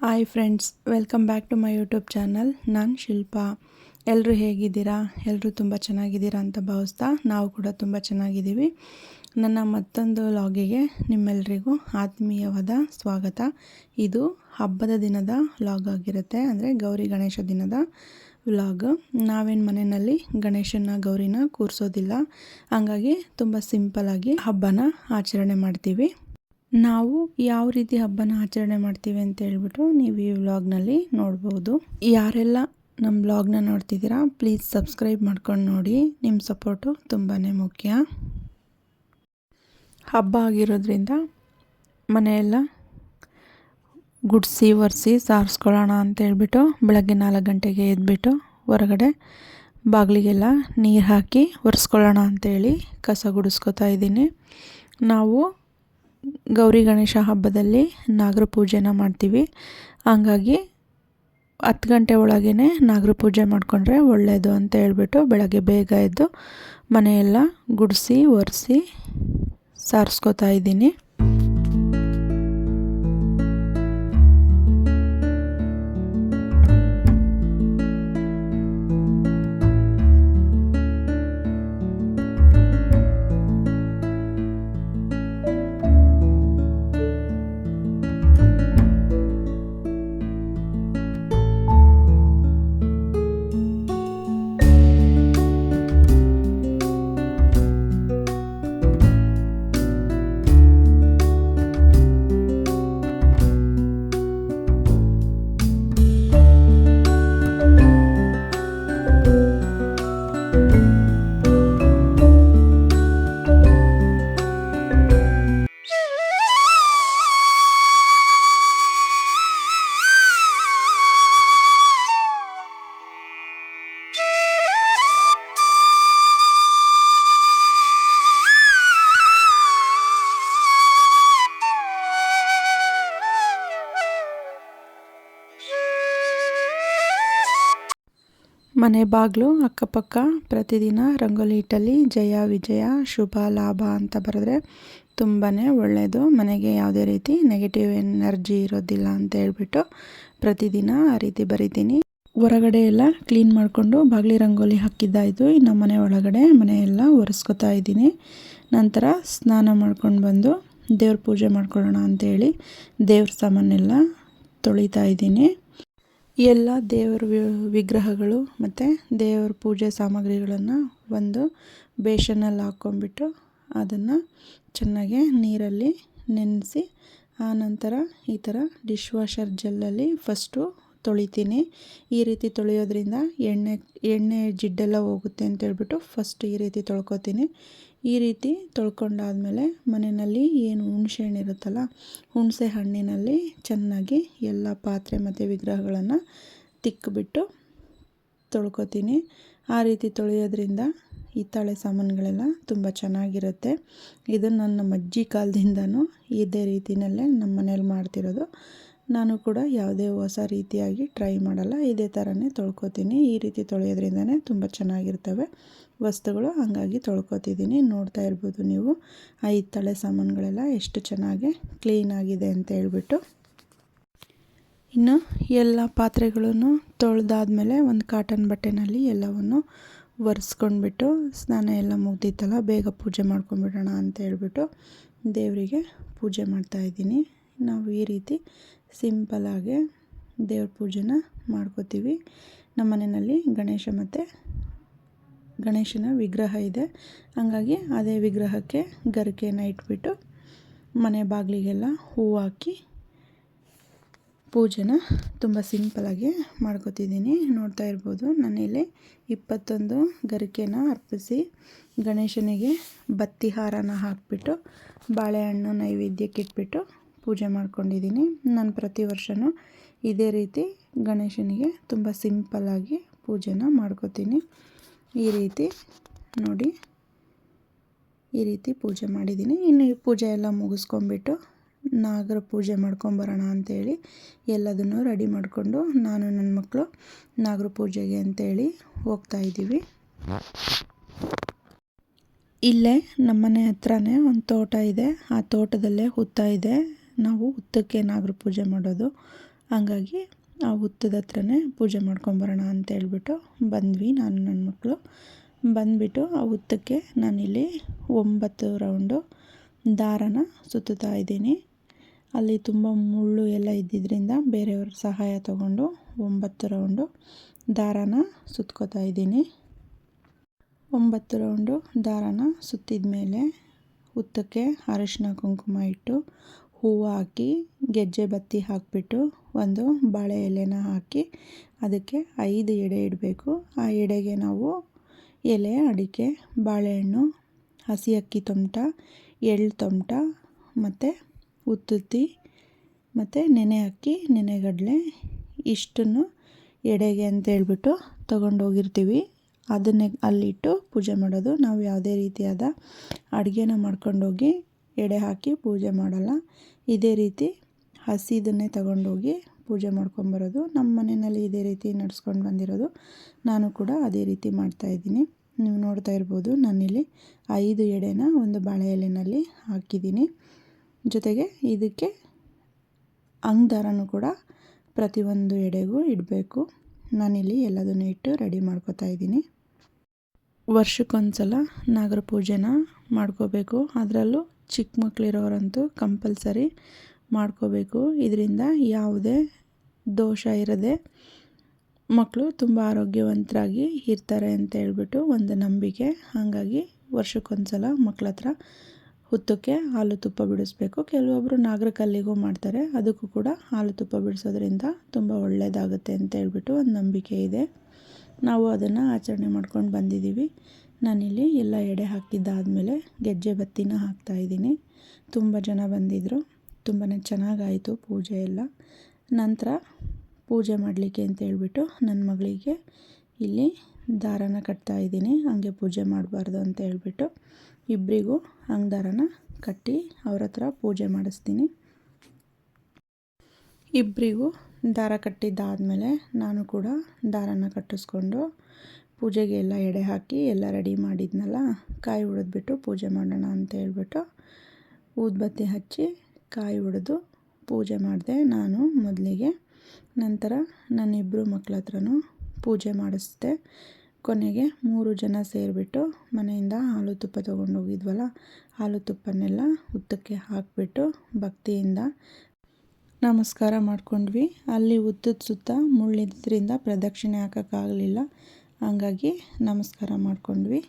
Hi friends, welcome back to my YouTube channel. ನಾನು ಶಿಲ್ಪಾ. ಎಲ್ಲರೂ ಹೇಗಿದ್ದೀರಾ? ಎಲ್ಲರೂ ತುಂಬ ಚೆನ್ನಾಗಿದ್ದೀರಾ ಅಂತ ಭಾವಿಸ್ತಾ ನಾವು ಕೂಡ ತುಂಬ ಚೆನ್ನಾಗಿದ್ದೀವಿ. ನನ್ನ ಮತ್ತೊಂದು ವ್ಲಾಗಿಗೆ ನಿಮ್ಮೆಲ್ಲರಿಗೂ ಆತ್ಮೀಯವಾದ ಸ್ವಾಗತ. ಇದು ಹಬ್ಬದ ದಿನದ ವ್ಲಾಗ್ ಆಗಿರುತ್ತೆ, ಅಂದರೆ ಗೌರಿ ಗಣೇಶ ದಿನದ ವ್ಲಾಗ್. ನಾವೇನು ಮನೆಯಲ್ಲಿ ಗಣೇಶನ ಗೌರಿನ ಕೂರಿಸೋದಿಲ್ಲ, ಹಾಗಾಗಿ ತುಂಬ ಸಿಂಪಲ್ಲಾಗಿ ಹಬ್ಬನ ಆಚರಣೆ ಮಾಡ್ತೀವಿ. ನಾವು ಯಾವ ರೀತಿ ಹಬ್ಬನ ಆಚರಣೆ ಮಾಡ್ತೀವಿ ಅಂತ ಹೇಳ್ಬಿಟ್ಟು ನೀವು ಈ ವ್ಲಾಗ್ನಲ್ಲಿ ನೋಡ್ಬೋದು. ಯಾರೆಲ್ಲ ನಮ್ಮ ವ್ಲಾಗ್ನ ನೋಡ್ತಿದ್ದೀರಾ, ಪ್ಲೀಸ್ ಸಬ್ಸ್ಕ್ರೈಬ್ ಮಾಡ್ಕೊಂಡು ನೋಡಿ. ನಿಮ್ಮ ಸಪೋರ್ಟು ತುಂಬಾ ಮುಖ್ಯ. ಹಬ್ಬ ಆಗಿರೋದ್ರಿಂದ ಮನೆಯೆಲ್ಲ ಗುಡಿಸಿ ಒರೆಸಿ ಸಾರಿಸ್ಕೊಳ್ಳೋಣ ಅಂತ ಹೇಳ್ಬಿಟ್ಟು ಬೆಳಗ್ಗೆ 4 ಗಂಟೆಗೆ ಎದ್ಬಿಟ್ಟು ಹೊರಗಡೆ ಬಾಗಿಲಿಗೆಲ್ಲ ನೀರು ಹಾಕಿ ಒರೆಸ್ಕೊಳ್ಳೋಣ ಅಂತೇಳಿ ಕಸ ಗುಡಿಸ್ಕೊತಾ ಇದ್ದೀನಿ. ನಾವು ಗೌರಿ ಗಣೇಶ ಹಬ್ಬದಲ್ಲಿ ನಾಗರ ಪೂಜೆನ ಮಾಡ್ತೀವಿ. ಹಂಗಾಗಿ 10 ಗಂಟೆ ಒಳಗೇ ನಾಗರ ಪೂಜೆ ಮಾಡಿಕೊಂಡ್ರೆ ಒಳ್ಳೆಯದು ಅಂತ ಹೇಳ್ಬಿಟ್ಟು ಬೆಳಗ್ಗೆ ಬೇಗ ಎದ್ದು ಮನೆಯೆಲ್ಲ ಗುಡಿಸಿ ಒರೆಸಿ ಸಾರಿಸ್ಕೊತಾ ಇದ್ದೀನಿ. ಮನೆ ಬಾಗಿಲು ಅಕ್ಕಪಕ್ಕ ಪ್ರತಿದಿನ ರಂಗೋಲಿ ಇಟ್ಟಲ್ಲಿ ಜಯ ವಿಜಯ ಶುಭ ಲಾಭ ಅಂತ ಬರೆದ್ರೆ ತುಂಬಾ ಒಳ್ಳೆಯದು. ಮನೆಗೆ ಯಾವುದೇ ರೀತಿ ನೆಗೆಟಿವ್ ಎನರ್ಜಿ ಇರೋದಿಲ್ಲ ಅಂತ ಹೇಳ್ಬಿಟ್ಟು ಪ್ರತಿದಿನ ಆ ರೀತಿ ಬರಿತೀನಿ. ಹೊರಗಡೆ ಎಲ್ಲ ಕ್ಲೀನ್ ಮಾಡಿಕೊಂಡು ಬಾಗಿಲಿ ರಂಗೋಲಿ ಹಾಕಿದ್ದಾಯಿತು. ಇನ್ನು ಮನೆ ಒಳಗಡೆ ಮನೆಯೆಲ್ಲ ಒರೆಸ್ಕೊತಾ ಇದ್ದೀನಿ. ನಂತರ ಸ್ನಾನ ಮಾಡ್ಕೊಂಡು ಬಂದು ದೇವ್ರ ಪೂಜೆ ಮಾಡ್ಕೊಳ್ಳೋಣ ಅಂಥೇಳಿ ದೇವ್ರ ಸಾಮಾನೆಲ್ಲ ತೊಳಿತಾ ಇದ್ದೀನಿ. ಎಲ್ಲ ದೇವರ ವಿಗ್ರಹಗಳು ಮತ್ತು ದೇವರ ಪೂಜೆ ಸಾಮಗ್ರಿಗಳನ್ನು ಒಂದು ಬೇಷನಲ್ಲಿ ಹಾಕ್ಕೊಂಡ್ಬಿಟ್ಟು ಅದನ್ನು ಚೆನ್ನಾಗಿ ನೀರಲ್ಲಿ ನೆನೆಸಿ ಆನಂತರ ಈ ಥರ ಡಿಶ್ ವಾಷರ್ ಜೆಲ್ಲಲ್ಲಿ ಫಸ್ಟು ತೊಳಿತೀನಿ. ಈ ರೀತಿ ತೊಳೆಯೋದ್ರಿಂದ ಎಣ್ಣೆ ಜಿಡ್ಡೆಲ್ಲ ಹೋಗುತ್ತೆ ಅಂತೇಳ್ಬಿಟ್ಟು ಫಸ್ಟ್ ಈ ರೀತಿ ತೊಳ್ಕೊತೀನಿ. ಈ ರೀತಿ ತೊಳ್ಕೊಂಡಾದಮೇಲೆ ಮನೆಯಲ್ಲಿ ಏನು ಹುಣಸೆ ಹಣ್ಣು ಇರುತ್ತಲ್ಲ, ಹುಣಸೆ ಹಣ್ಣಿನಲ್ಲಿ ಚೆನ್ನಾಗಿ ಎಲ್ಲ ಪಾತ್ರೆ ಮತ್ತು ವಿಗ್ರಹಗಳನ್ನು ತಿಕ್ಕಿಬಿಟ್ಟು ತೊಳ್ಕೊತೀನಿ. ಆ ರೀತಿ ತೊಳೆಯೋದ್ರಿಂದ ಹಿತ್ತಾಳೆ ಸಾಮಾನುಗಳೆಲ್ಲ ತುಂಬ ಚೆನ್ನಾಗಿರುತ್ತೆ. ಇದು ನನ್ನ ಅಜ್ಜಿ ಕಾಲದಿಂದನೂ ಇದೇ ರೀತಿಯಲ್ಲೇ ನಮ್ಮ ಮನೇಲಿ ಮಾಡ್ತಿರೋದು. ನಾನು ಕೂಡ ಯಾವುದೇ ಹೊಸ ರೀತಿಯಾಗಿ ಟ್ರೈ ಮಾಡಲ್ಲ, ಇದೇ ಥರನೇ ತೊಳ್ಕೊತೀನಿ. ಈ ರೀತಿ ತೊಳೆಯೋದ್ರಿಂದನೇ ತುಂಬ ಚೆನ್ನಾಗಿರ್ತವೆ ವಸ್ತುಗಳು, ಹಾಗಾಗಿ ತೊಳ್ಕೊತಿದ್ದೀನಿ. ನೋಡ್ತಾ ಇರ್ಬೋದು ನೀವು ಆ ಹಿತ್ತಾಳೆ ಸಾಮಾನುಗಳೆಲ್ಲ ಎಷ್ಟು ಚೆನ್ನಾಗಿ ಕ್ಲೀನಾಗಿದೆ ಅಂತ ಹೇಳ್ಬಿಟ್ಟು. ಇನ್ನು ಎಲ್ಲ ಪಾತ್ರೆಗಳನ್ನು ತೊಳೆದಾದ್ಮೇಲೆ ಒಂದು ಕಾಟನ್ ಬಟ್ಟೆನಲ್ಲಿ ಎಲ್ಲವನ್ನು ಒರೆಸ್ಕೊಂಡ್ಬಿಟ್ಟು ಸ್ನಾನ ಎಲ್ಲ ಮುಗ್ದಿತ್ತಲ್ಲ, ಬೇಗ ಪೂಜೆ ಮಾಡ್ಕೊಂಡ್ಬಿಡೋಣ ಅಂತ ಹೇಳ್ಬಿಟ್ಟು ದೇವರಿಗೆ ಪೂಜೆ ಮಾಡ್ತಾಯಿದ್ದೀನಿ. ನಾವು ಈ ರೀತಿ ಸಿಂಪಲಾಗಿ ದೇವ್ರ ಪೂಜೆನ ಮಾಡ್ಕೋತೀವಿ. ನಮ್ಮ ಮನೆಯಲ್ಲಿ ಗಣೇಶ ಮತ್ತು ಗಣೇಶನ ವಿಗ್ರಹ ಇದೆ, ಹಾಗಾಗಿ ಅದೇ ವಿಗ್ರಹಕ್ಕೆ ಗರಿಕೆನ ಇಟ್ಬಿಟ್ಟು ಮನೆ ಬಾಗಿಲಿಗೆಲ್ಲ ಹೂವು ಹಾಕಿ ಪೂಜೆನ ತುಂಬ ಸಿಂಪಲಾಗಿ ಮಾಡ್ಕೋತಿದ್ದೀನಿ. ನೋಡ್ತಾ ಇರ್ಬೋದು, ನಾನಿಲ್ಲಿ 21 ಗರಿಕೆನ ಅರ್ಪಿಸಿ ಗಣೇಶನಿಗೆ ಬತ್ತಿ ಹಾರನ ಹಾಕಿಬಿಟ್ಟು ಬಾಳೆಹಣ್ಣು ನೈವೇದ್ಯಕ್ಕೆ ಇಟ್ಬಿಟ್ಟು ಪೂಜೆ ಮಾಡ್ಕೊಂಡಿದ್ದೀನಿ. ನಾನು ಪ್ರತಿ ವರ್ಷವೂ ಇದೇ ರೀತಿ ಗಣೇಶನಿಗೆ ತುಂಬ ಸಿಂಪಲ್ಲಾಗಿ ಪೂಜೆನ ಮಾಡ್ಕೋತೀನಿ. ಈ ರೀತಿ ನೋಡಿ, ಈ ರೀತಿ ಪೂಜೆ ಮಾಡಿದ್ದೀನಿ. ಇನ್ನು ಈ ಪೂಜೆ ಎಲ್ಲ ಮುಗಿಸ್ಕೊಂಬಿಟ್ಟು ನಾಗರ ಪೂಜೆ ಮಾಡ್ಕೊಂಬರೋಣ ಅಂಥೇಳಿ ಎಲ್ಲದನ್ನು ರೆಡಿ ಮಾಡಿಕೊಂಡು ನಾನು ನನ್ನ ಮಕ್ಕಳು ನಾಗರ ಪೂಜೆಗೆ ಅಂತೇಳಿ ಹೋಗ್ತಾಯಿದ್ದೀವಿ. ಇಲ್ಲೇ ನಮ್ಮನೆ ಹತ್ರನೇ ಒಂದು ತೋಟ ಇದೆ, ಆ ತೋಟದಲ್ಲೇ ಹುತ್ತ ಇದೆ. ನಾವು ಹುತ್ತಕ್ಕೆ ನಾಗರ ಪೂಜೆ ಮಾಡೋದು, ಹಂಗಾಗಿ ಆ ಹುತ್ತದ ಹತ್ರನೇ ಪೂಜೆ ಮಾಡ್ಕೊಂಬರೋಣ ಅಂತೇಳ್ಬಿಟ್ಟು ಬಂದ್ವಿ ನಾನು ನನ್ನ ಮಕ್ಕಳು. ಬಂದುಬಿಟ್ಟು ಆ ಹುತ್ತಕ್ಕೆ ನಾನಿಲ್ಲಿ 9 ರೌಂಡು ದಾರನ ಸುತ್ತುತ್ತಾ ಇದ್ದೀನಿ. ಅಲ್ಲಿ ತುಂಬ ಮುಳ್ಳು ಎಲ್ಲ ಇದ್ದಿದ್ದರಿಂದ ಬೇರೆಯವ್ರ ಸಹಾಯ ತಗೊಂಡು 9 ರೌಂಡು ದಾರನ ಸುತ್ಕೋತಾ ಇದ್ದೀನಿ. 9 ರೌಂಡು ದಾರನ ಸುತ್ತಿದ ಮೇಲೆ ಹುತ್ತಕ್ಕೆ ಅರಿಶಿನ ಕುಂಕುಮ ಇಟ್ಟು ಹೂವು ಹಾಕಿ ಗೆಜ್ಜೆ ಬತ್ತಿ ಹಾಕಿಬಿಟ್ಟು ಒಂದು ಬಾಳೆ ಎಲೆನ ಹಾಕಿ ಅದಕ್ಕೆ 5 ಎಡೆ ಇಡಬೇಕು. ಆ ಎಡೆಗೆ ನಾವು ಎಲೆ, ಅಡಿಕೆ, ಬಾಳೆಹಣ್ಣು, ಹಸಿ ಅಕ್ಕಿ ತೊಮಟ, ಎಳ್ಳು ತೊಮಟ ಮತ್ತು ಉತ್ತುತ್ತಿ ಮತ್ತು ನೆನೆ ಅಕ್ಕಿ, ನೆನೆಗಡಲೆ ಇಷ್ಟನ್ನು ಎಡೆಗೆ ಅಂತೇಳ್ಬಿಟ್ಟು ತೊಗೊಂಡೋಗಿರ್ತೀವಿ. ಅದನ್ನೇ ಅಲ್ಲಿಟ್ಟು ಪೂಜೆ ಮಾಡೋದು. ನಾವು ಯಾವುದೇ ರೀತಿಯಾದ ಅಡುಗೆನ ಮಾಡ್ಕೊಂಡೋಗಿ ಎಡೆ ಹಾಕಿ ಪೂಜೆ ಮಾಡಲ್ಲ. ಇದೇ ರೀತಿ ಹಸಿದನ್ನೇ ತಗೊಂಡೋಗಿ ಪೂಜೆ ಮಾಡ್ಕೊಂಬರೋದು. ನಮ್ಮ ಮನೆಯಲ್ಲಿ ಇದೇ ರೀತಿ ನಡ್ಸ್ಕೊಂಡು ಬಂದಿರೋದು. ನಾನು ಕೂಡ ಅದೇ ರೀತಿ ಮಾಡ್ತಾಯಿದ್ದೀನಿ. ನೀವು ನೋಡ್ತಾ ಇರ್ಬೋದು, ನಾನಿಲ್ಲಿ 5 ಎಡೆನ ಒಂದು ಬಾಳೆ ಎಲೆಯಲ್ಲಿ ಹಾಕಿದ್ದೀನಿ. ಜೊತೆಗೆ ಇದಕ್ಕೆ ಅಂಗದಾರನೂ ಕೂಡ ಪ್ರತಿಯೊಂದು ಎಡೆಗೂ ಇಡಬೇಕು. ನಾನಿಲ್ಲಿ ಎಲ್ಲದನ್ನು ಇಟ್ಟು ರೆಡಿ ಮಾಡ್ಕೋತಾ ಇದ್ದೀನಿ. ವರ್ಷಕ್ಕೊಂದ್ಸಲ ನಾಗರ ಪೂಜೆನ ಮಾಡ್ಕೋಬೇಕು. ಅದರಲ್ಲೂ ಚಿಕ್ಕ ಮಕ್ಕಳಿರೋರಂತೂ ಕಂಪಲ್ಸರಿ ಮಾಡ್ಕೋಬೇಕು. ಇದರಿಂದ ಯಾವುದೇ ದೋಷ ಇರದೆ ಮಕ್ಕಳು ತುಂಬ ಆರೋಗ್ಯವಂತರಾಗಿ ಇರ್ತಾರೆ ಅಂತ ಹೇಳ್ಬಿಟ್ಟು ಒಂದು ನಂಬಿಕೆ. ಹಾಗಾಗಿ ವರ್ಷಕ್ಕೊಂದ್ಸಲ ಮಕ್ಕಳ ಹತ್ರ ಹುತ್ತಕ್ಕೆ ಹಾಲು ತುಪ್ಪ ಬಿಡಿಸ್ಬೇಕು. ಕೆಲವೊಬ್ಬರು ನಾಗರ ಕಲ್ಲಿಗೂ ಮಾಡ್ತಾರೆ. ಅದಕ್ಕೂ ಕೂಡ ಹಾಲು ತುಪ್ಪ ಬಿಡಿಸೋದ್ರಿಂದ ತುಂಬ ಒಳ್ಳೆಯದಾಗುತ್ತೆ ಅಂತ ಹೇಳ್ಬಿಟ್ಟು ಒಂದು ನಂಬಿಕೆ ಇದೆ. ನಾವು ಅದನ್ನು ಆಚರಣೆ ಮಾಡ್ಕೊಂಡು ಬಂದಿದ್ದೀವಿ. ನಾನಿಲ್ಲಿ ಎಲ್ಲ ಎಡೆ ಹಾಕಿದ್ದಾದಮೇಲೆ ಗೆಜ್ಜೆ ಬತ್ತಿನ ಹಾಕ್ತಾಯಿದ್ದೀನಿ. ತುಂಬ ಜನ ಬಂದಿದ್ದರು. ತುಂಬಾ ಚೆನ್ನಾಗಾಯಿತು ಪೂಜೆ ಎಲ್ಲ. ನಂತರ ಪೂಜೆ ಮಾಡಲಿಕ್ಕೆ ಅಂತ ಹೇಳ್ಬಿಟ್ಟು ನನ್ನ ಮಗಳಿಗೆ ಇಲ್ಲಿ ದಾರನ ಕಟ್ತಾಯಿದ್ದೀನಿ. ಹಾಗೆ ಪೂಜೆ ಮಾಡಬಾರ್ದು ಅಂತ ಹೇಳ್ಬಿಟ್ಟು ಇಬ್ಬರಿಗೂ ಹಂಗೆ ದಾರನ ಕಟ್ಟಿ ಅವ್ರ ಹತ್ರ ಪೂಜೆ ಮಾಡಿಸ್ತೀನಿ. ಇಬ್ಬರಿಗೂ ದಾರ ಕಟ್ಟಿದ್ದಾದಮೇಲೆ ನಾನು ಕೂಡ ದಾರನ ಕಟ್ಟಿಸ್ಕೊಂಡು ಪೂಜೆಗೆ ಎಲ್ಲ ಎಡೆ ಹಾಕಿ ಎಲ್ಲ ರೆಡಿ ಮಾಡಿದ್ನಲ್ಲ, ಕಾಯಿ ಹೊಡೆದ್ಬಿಟ್ಟು ಪೂಜೆ ಮಾಡೋಣ ಅಂತ ಹೇಳ್ಬಿಟ್ಟು ಊದುಬತ್ತಿ ಹಚ್ಚಿ ಕಾಯಿ ಹೊಡೆದು ಪೂಜೆ ಮಾಡಿದೆ ನಾನು ಮೊದಲಿಗೆ. ನಂತರ ನನ್ನಿಬ್ಬರು ಮಕ್ಕಳ ಹತ್ರನೂ ಪೂಜೆ ಮಾಡಿಸ್ದೆ. ಕೊನೆಗೆ 3 ಜನ ಸೇರಿಬಿಟ್ಟು ಮನೆಯಿಂದ ಹಾಲು ತುಪ್ಪ ತೊಗೊಂಡೋಗಿದ್ವಲ್ಲ, ಹಾಲು ತುಪ್ಪನ್ನೆಲ್ಲ ಹುತ್ತಕ್ಕೆ ಹಾಕಿಬಿಟ್ಟು ಭಕ್ತಿಯಿಂದ ನಮಸ್ಕಾರ ಮಾಡ್ಕೊಂಡ್ವಿ. ಅಲ್ಲಿ ಹುತ್ತದ ಸುತ್ತ ಮುಳ್ಳಿದ್ರಿಂದ ಪ್ರದಕ್ಷಿಣೆ ಹಾಕೋಕ್ಕಾಗಲಿಲ್ಲ. ಹಾಗಾಗಿ ನಮಸ್ಕಾರ ಮಾಡ್ಕೊಂಡ್ವಿ.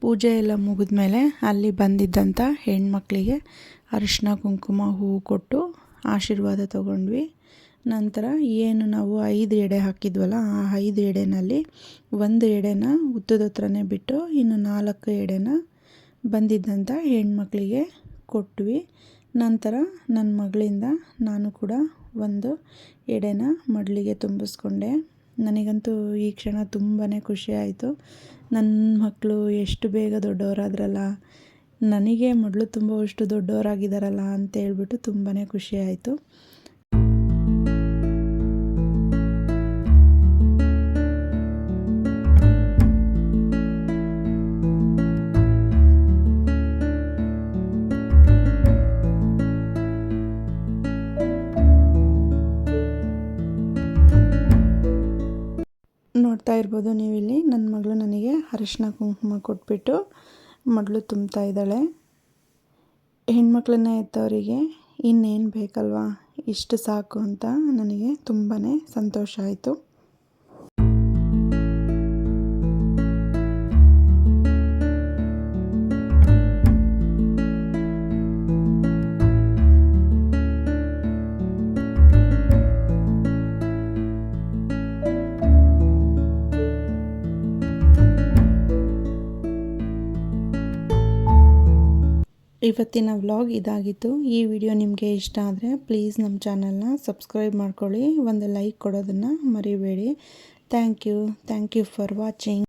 ಪೂಜೆ ಎಲ್ಲ ಮುಗಿದ್ಮೇಲೆ ಅಲ್ಲಿ ಬಂದಿದ್ದಂಥ ಹೆಣ್ಮಕ್ಳಿಗೆ ಅರಿಶಿನ ಕುಂಕುಮ ಹೂವು ಕೊಟ್ಟು ಆಶೀರ್ವಾದ ತಗೊಂಡ್ವಿ. ನಂತರ ಏನು ನಾವು 5 ಎಡೆ ಹಾಕಿದ್ವಲ್ಲ, ಆ 5 ಎಡೆನಲ್ಲಿ 1 ಎಡೆನ ಉತ್ತದ ಹತ್ರನೇ ಬಿಟ್ಟು ಇನ್ನು 4 ಎಡೆನ ಬಂದಿದ್ದಂಥ ಹೆಣ್ಮಕ್ಳಿಗೆ ಕೊಟ್ವಿ. ನಂತರ ನನ್ನ ಮಗಳಿಂದ ನಾನು ಕೂಡ 1 ಎಡೆನ ಮಡಲಿಗೆ ತುಂಬಿಸ್ಕೊಂಡೆ. ನನಗಂತೂ ಈ ಕ್ಷಣ ತುಂಬಾ ಖುಷಿ ಆಯಿತು. ನನ್ನ ಮಕ್ಕಳು ಎಷ್ಟು ಬೇಗ ದೊಡ್ಡವರಾದ್ರಲ್ಲ, ನನಗೆ ಮಡಲು ತುಂಬುವಷ್ಟು ದೊಡ್ಡವರಾಗಿದ್ದಾರಲ್ಲ ಅಂತ ಹೇಳ್ಬಿಟ್ಟು ತುಂಬಾ ಖುಷಿ ಆಯಿತು. ನೋಡ್ತಾ ಇರ್ಬೋದು ನೀವಿಲ್ಲಿ, ನನ್ನ ಮಗಳು ನನಗೆ ಅರಿಶಿನ ಕುಂಕುಮ ಕೊಟ್ಬಿಟ್ಟು ಮಡಲು ತುಂಬ್ತಾ ಇದ್ದಾಳೆ. ಹೆಣ್ಮಕ್ಳನ್ನ ಎತ್ತವರಿಗೆ ಇನ್ನೇನು ಬೇಕಲ್ವಾ, ಇಷ್ಟು ಸಾಕು ಅಂತ ನನಗೆ ತುಂಬಾ ಸಂತೋಷ ಆಯಿತು. ಇವತ್ತಿನ ವ್ಲಾಗ್ ಇದಾಗಿತ್ತು. ಈ ವಿಡಿಯೋ ನಿಮಗೆ ಇಷ್ಟ ಆದರೆ ಪ್ಲೀಸ್ ನಮ್ಮ ಚಾನಲ್ನ ಸಬ್ಸ್ಕ್ರೈಬ್ ಮಾಡ್ಕೊಳ್ಳಿ, ಒಂದು ಲೈಕ್ ಕೊಡೋದನ್ನು ಮರಿಬೇಡಿ. Thank you for watching.